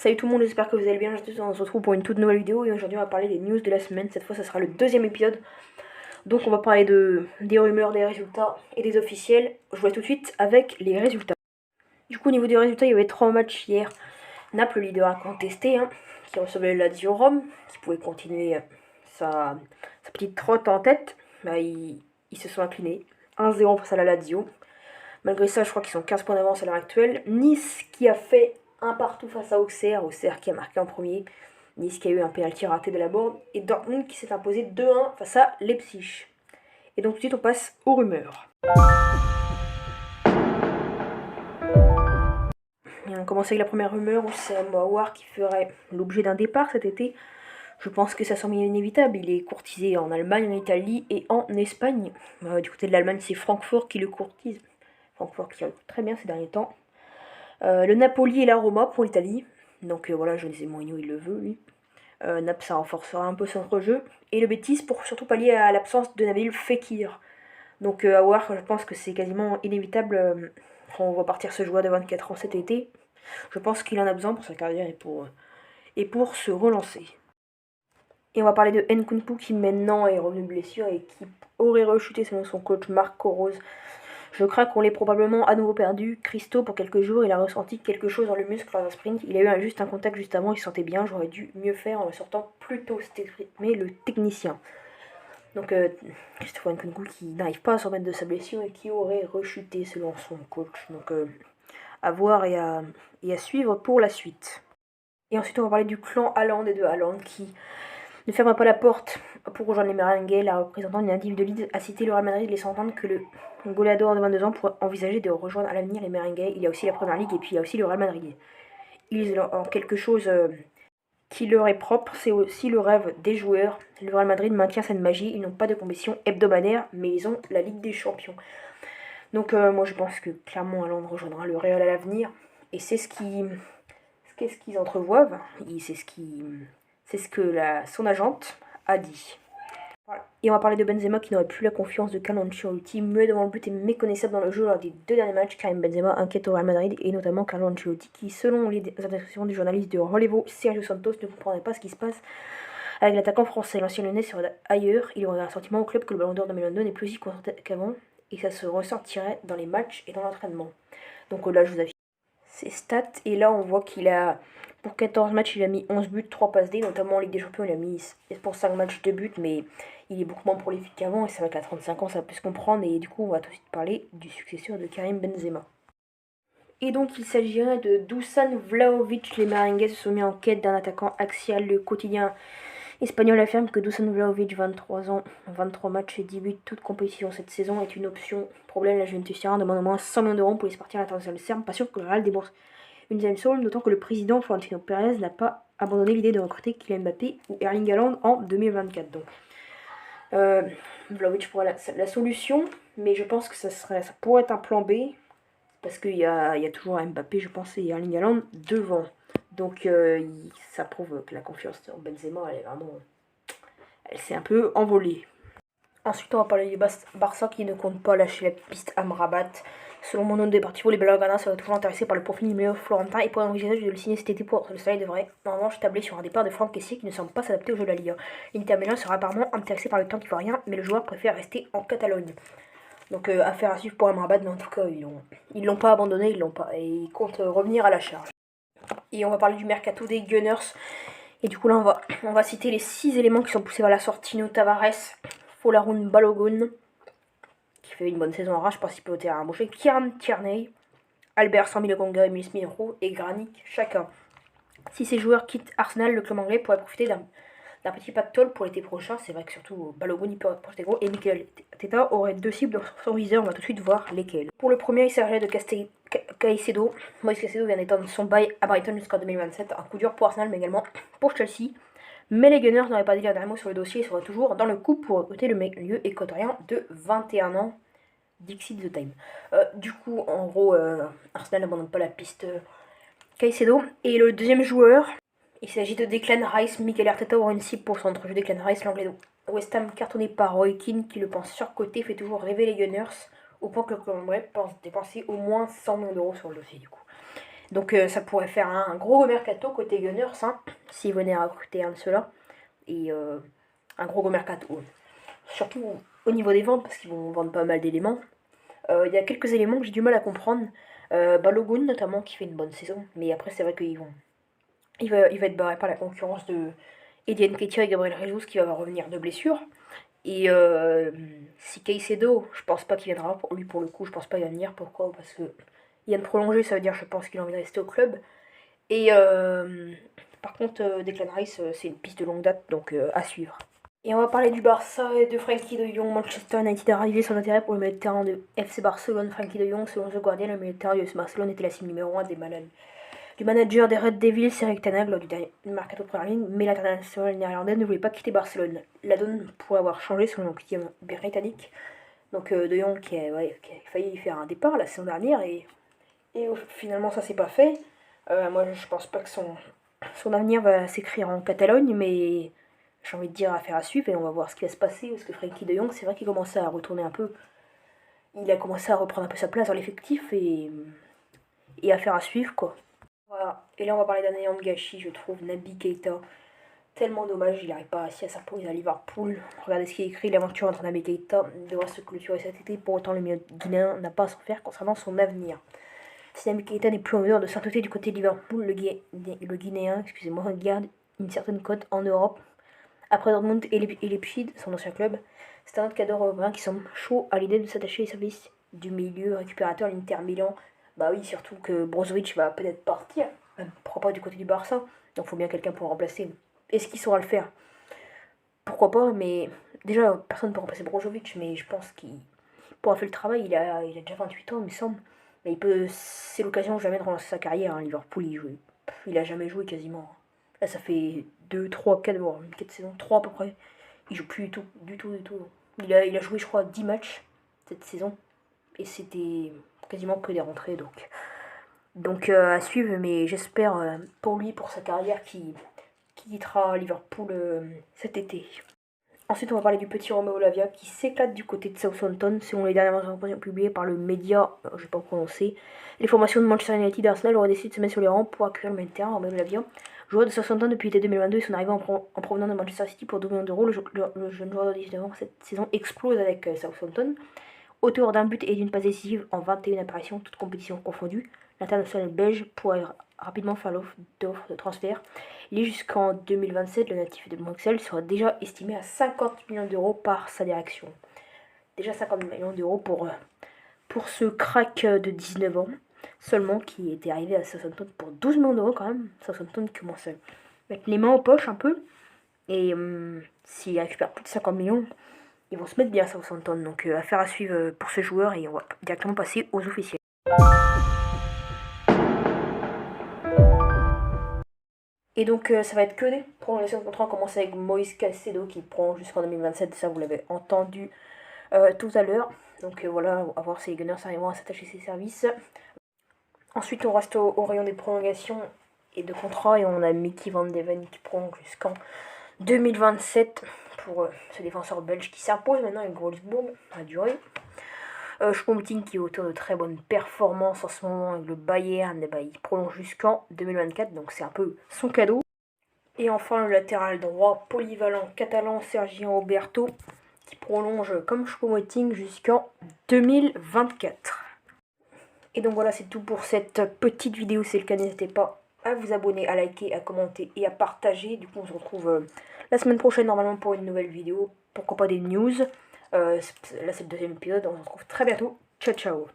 Salut tout le monde, j'espère que vous allez bien. On se retrouve pour une toute nouvelle vidéo et aujourd'hui on va parler des news de la semaine. Cette fois, ça sera le deuxième épisode. Donc on va parler des rumeurs, des résultats et des officiels. Je vois tout de suite avec les résultats. Du coup, au niveau des résultats, il y avait 3 matchs hier. Naples, le leader incontesté, qui recevait la Lazio Rome, qui pouvait continuer sa petite trotte en tête. Bah, ils se sont inclinés 1-0 face à la Lazio. Malgré ça, je crois qu'ils sont 15 points d'avance à l'heure actuelle. Nice qui a fait un partout face à Auxerre. Auxerre qui a marqué en premier. Nice qui a eu un penalty raté de la bourde. Et Dortmund qui s'est imposé 2-1 face à Leipzig. Et donc tout de suite on passe aux rumeurs. Et on commence avec la première rumeur où c'est Aouar qui ferait l'objet d'un départ cet été. Je pense que ça semble inévitable. Il est courtisé en Allemagne, en Italie et en Espagne. Du côté de l'Allemagne, c'est Francfort qui le courtise. Francfort qui recrute très bien ces derniers temps. Le Napoli et la Roma pour l'Italie. Donc voilà, José Mourinho, il le veut, lui. Naples, ça renforcera un peu son jeu. Et le Betis pour surtout pallier à l'absence de Nabil Fekir. Donc à voir, je pense que c'est quasiment inévitable. On va partir ce joueur de 24 ans cet été. Je pense qu'il en a besoin pour sa carrière et pour se relancer. Et on va parler de Nkunku qui maintenant est revenu de blessure et qui aurait rechuté selon son coach Marco Rose. Je crains qu'on l'ait probablement à nouveau perdu. Christo, pour quelques jours, il a ressenti quelque chose dans le muscle lors d'un sprint. Il a eu juste un contact juste avant, il se sentait bien. J'aurais dû mieux faire en le sortant plus tôt, mais le technicien. Donc Christophe Nkunku qui n'arrive pas à s'en remettre de sa blessure et qui aurait rechuté selon son coach. Donc à voir et à suivre pour la suite. Et ensuite on va parler du clan Haaland et de Haaland qui ne ferme pas la porte pour rejoindre les Merengues. La représentante d'une individu de Leeds a cité le Real Madrid laissant entendre que le goleador de 22 ans pourrait envisager de rejoindre à l'avenir les Merengues. Il y a aussi la Première Ligue et puis il y a aussi le Real Madrid. Ils ont quelque chose qui leur est propre, c'est aussi le rêve des joueurs. Le Real Madrid maintient cette magie, ils n'ont pas de compétition hebdomadaire, mais ils ont la Ligue des Champions. Donc moi je pense que clairement Haaland rejoindra le Real à l'avenir, et c'est ce qu'ils entrevoivent, c'est ce que son agente a dit. Voilà. Et on va parler de Benzema qui n'aurait plus la confiance de Carlo Ancelotti, muet devant le but et méconnaissable dans le jeu lors des 2 derniers matchs. Karim Benzema inquiète au Real Madrid et notamment Carlo Ancelotti qui, selon les interventions du journaliste de Relevo Sergio Santos, ne comprendrait pas ce qui se passe avec l'attaquant français. L'ancien Lyonnais serait ailleurs, il aurait un sentiment au club que le Ballon d'Or 2022 n'est plus aussi concentré qu'avant et ça se ressentirait dans les matchs et dans l'entraînement. Donc là je vous affiche ses stats et là on voit qu'il a... Pour 14 matchs, il a mis 11 buts, 3 passes D, notamment en Ligue des Champions, il a mis pour 5 matchs 2 buts, mais il est beaucoup moins prolifique qu'avant, et c'est vrai qu'à 35 ans, ça peut se comprendre, et du coup, on va tout de suite parler du successeur de Karim Benzema. Et donc, il s'agirait de Dusan Vlahovic. Les Merengues se sont mis en quête d'un attaquant axial. Le quotidien espagnol affirme que Dusan Vlahovic, 23 ans, 23 matchs et 10 buts, toute compétition cette saison, est une option. Problème, la Juventus demande au moins 100 millions d'euros pour les partir à l'international serbe. Pas sûr que le Real débourse une deuxième somme, d'autant que le président Florentino Pérez n'a pas abandonné l'idée de recruter Kylian Mbappé ou Erling Haaland en 2024. Donc, Vlahovic pourrait la solution, mais je pense que ça pourrait être un plan B, parce qu'il y a toujours Mbappé, je pense, et Erling Haaland devant. Donc, ça prouve que la confiance en Benzema, elle s'est un peu envolée. Ensuite, on va parler du Barça qui ne compte pas lâcher la piste Amrabat. Selon Mondo Deportivo, les Blaugrana seraient toujours intéressés par le profil numéro florentin et pourraient envisager de le signer cet été pour le salaire devrait en revanche tabler sur un départ de Franck Kessié qui ne semble pas s'adapter au jeu de la Liga. L'Inter Milan sera apparemment intéressé par le temps ivoirien, mais le joueur préfère rester en Catalogne. Donc affaire à suivre pour Amrabat, mais en tout cas ils l'ont pas abandonné, et ils comptent revenir à la charge. Et on va parler du mercato des Gunners. Et du coup là on va citer les 6 éléments qui sont poussés vers la sortie. Nuno Tavares, Folarin Balogun, qui fait une bonne saison en rage, participe au terrain embauché, Kieran Tierney, Albert Sambi-Lokonga, Emile Smith-Rowe et Granic chacun. Si ces joueurs quittent Arsenal, le club anglais pourrait profiter d'un petit pactole pour l'été prochain. C'est vrai que surtout Balogun il peut porter gros et Mikel Arteta aurait 2 cibles dans son viseur. On va tout de suite voir lesquelles. Pour le premier, il s'agirait de Caicedo. Moïse Caicedo vient d'étendre son bail à Brighton jusqu'en 2027. Un coup dur pour Arsenal mais également pour Chelsea. Mais les Gunners n'auraient pas dit un dernier mot sur le dossier et seraient toujours dans le coup pour recruter le milieu équatorien de 21 ans. Dixit the time. Du coup, en gros, Arsenal n'abandonne pas la piste Caicedo. Et le deuxième joueur, il s'agit de Declan Rice. Mikel Arteta aura une cible pour son entrejeu. Declan Rice, l'anglais de West Ham, cartonné par Roy Keane, qui le pense surcoté, fait toujours rêver les Gunners, au point que le club anglais pense dépenser au moins 100 millions d'euros sur le dossier du coup. Donc ça pourrait faire un gros mercato côté Gunners, hein, s'ils venaient à recruter un de ceux-là. Et un gros mercato. Surtout au niveau des ventes, parce qu'ils vont vendre pas mal d'éléments. Il y a quelques éléments que j'ai du mal à comprendre. Balogun notamment, qui fait une bonne saison. Mais après, c'est vrai qu'il va être barré par la concurrence de Eddie Nketiah et Gabriel Jesus, qui va revenir de blessure. Et si Caicedo, je pense pas qu'il viendra. Lui, pour le coup, je pense pas qu'il va venir. Pourquoi? Parce que il vient de prolonger, ça veut dire, je pense qu'il a envie de rester au club. Et par contre, Declan Rice, c'est une piste de longue date, donc à suivre. Et on va parler du Barça et de Frenkie de Jong. Manchester United a ravivé son intérêt pour le milieu de terrain de FC Barcelone. Frenkie de Jong, selon The Guardian, le milieu de terrain de FC Barcelone était la cible numéro 1 des malades. Du manager des Red Devils, Erik ten Hag, lors du dernier mercato de première ligne, mais l'international néerlandais ne voulait pas quitter Barcelone. La donne pourrait avoir changé selon le quotidien britannique. Donc de Jong qui a failli faire un départ la saison dernière et finalement ça s'est pas fait. Moi je pense pas que son avenir va s'écrire en Catalogne, mais j'ai envie de dire affaire à suivre et on va voir ce qui va se passer parce que Frenkie de Jong, c'est vrai qu'il commençait à retourner un peu. Il a commencé à reprendre un peu sa place dans l'effectif et affaire à suivre quoi. Voilà. Et là on va parler d'un énorme gâchis, je trouve, Naby Keita. Tellement dommage, il n'arrive pas assis à sa pause à Liverpool. Regardez ce qui est écrit, l'aventure entre Naby Keita devra se clôturer cet été. Pour autant, le milieu guinéen n'a pas à s'en faire concernant son avenir. Si Naby Keita n'est plus en mesure de s'intoter du côté de Liverpool, le Guinéen garde une certaine cote en Europe. Après Dortmund et Leipzig, son ancien club, c'est un autre cadre européen qui semble chaud à l'idée de s'attacher au service du milieu récupérateur l'Inter Milan. Bah oui, surtout que Brozovic va peut-être partir, pourquoi pas du côté du Barça, donc il faut bien quelqu'un pour le remplacer. Est-ce qu'il saura le faire? Pourquoi pas, mais déjà, personne ne peut remplacer Brozovic, mais je pense qu'il pourra faire le travail. Il a déjà 28 ans, il me semble. Mais c'est l'occasion jamais de relancer sa carrière. Hein. Liverpool, il a jamais joué quasiment. Là, ça fait 2, 3, 4 saisons, 3 à peu près. Il joue plus du tout. Il a joué, je crois, 10 matchs cette saison. Et c'était quasiment que des rentrées, donc à suivre, mais j'espère pour lui, pour sa carrière, qu'il quittera Liverpool cet été. Ensuite, on va parler du petit Romeo Lavia qui s'éclate du côté de Southampton. Selon les dernières informations publiées par le média, je vais pas prononcer, les formations de Manchester United et Arsenal auraient décidé de se mettre sur les rangs pour accueillir le milieu de terrain Romeo Lavia. Joueur de Southampton depuis l'été 2022 et son arrivée en provenance de Manchester City pour 2 millions d'euros, le jeune joueur de 19 ans cette saison explose avec Southampton. Auteur d'un but et d'une passe décisive en 21 apparitions, toutes compétitions confondues, l'international belge pourrait rapidement faire l'offre de transfert. Il est jusqu'en 2027, le natif de Bruxelles sera déjà estimé à 50 millions d'euros par sa direction. Déjà 50 millions d'euros pour ce crack de 19 ans seulement qui était arrivé à Southampton pour 12 millions d'euros quand même. Southampton qui commence à mettre les mains aux poches un peu. Et s'il récupère plus de 50 millions, ils vont se mettre bien à Southampton. Donc affaire à suivre pour ce joueur et on va directement passer aux officiels. Et donc ça va être que des prolongations de contrat. On commence avec Moïse Caicedo qui prend jusqu'en 2027, ça vous l'avez entendu tout à l'heure. Donc voilà, à voir si les Gunners arriveront à s'attacher ses services. Ensuite on reste au rayon des prolongations et de contrats et on a Mickey Van de Ven qui prolonge jusqu'en 2027 pour ce défenseur belge qui s'impose maintenant avec Wolfsburg à durée. Choupo-Moting qui est auteur de très bonnes performances en ce moment avec le Bayern, il prolonge jusqu'en 2024, donc c'est un peu son cadeau. Et enfin le latéral droit polyvalent catalan Sergio Roberto qui prolonge comme Choupo-Moting jusqu'en 2024. Et donc voilà, c'est tout pour cette petite vidéo. Si c'est le cas, n'hésitez pas à vous abonner, à liker, à commenter et à partager. Du coup on se retrouve la semaine prochaine normalement pour une nouvelle vidéo, pourquoi pas des news. Là c'est le deuxième épisode, on se retrouve très bientôt. Ciao ciao.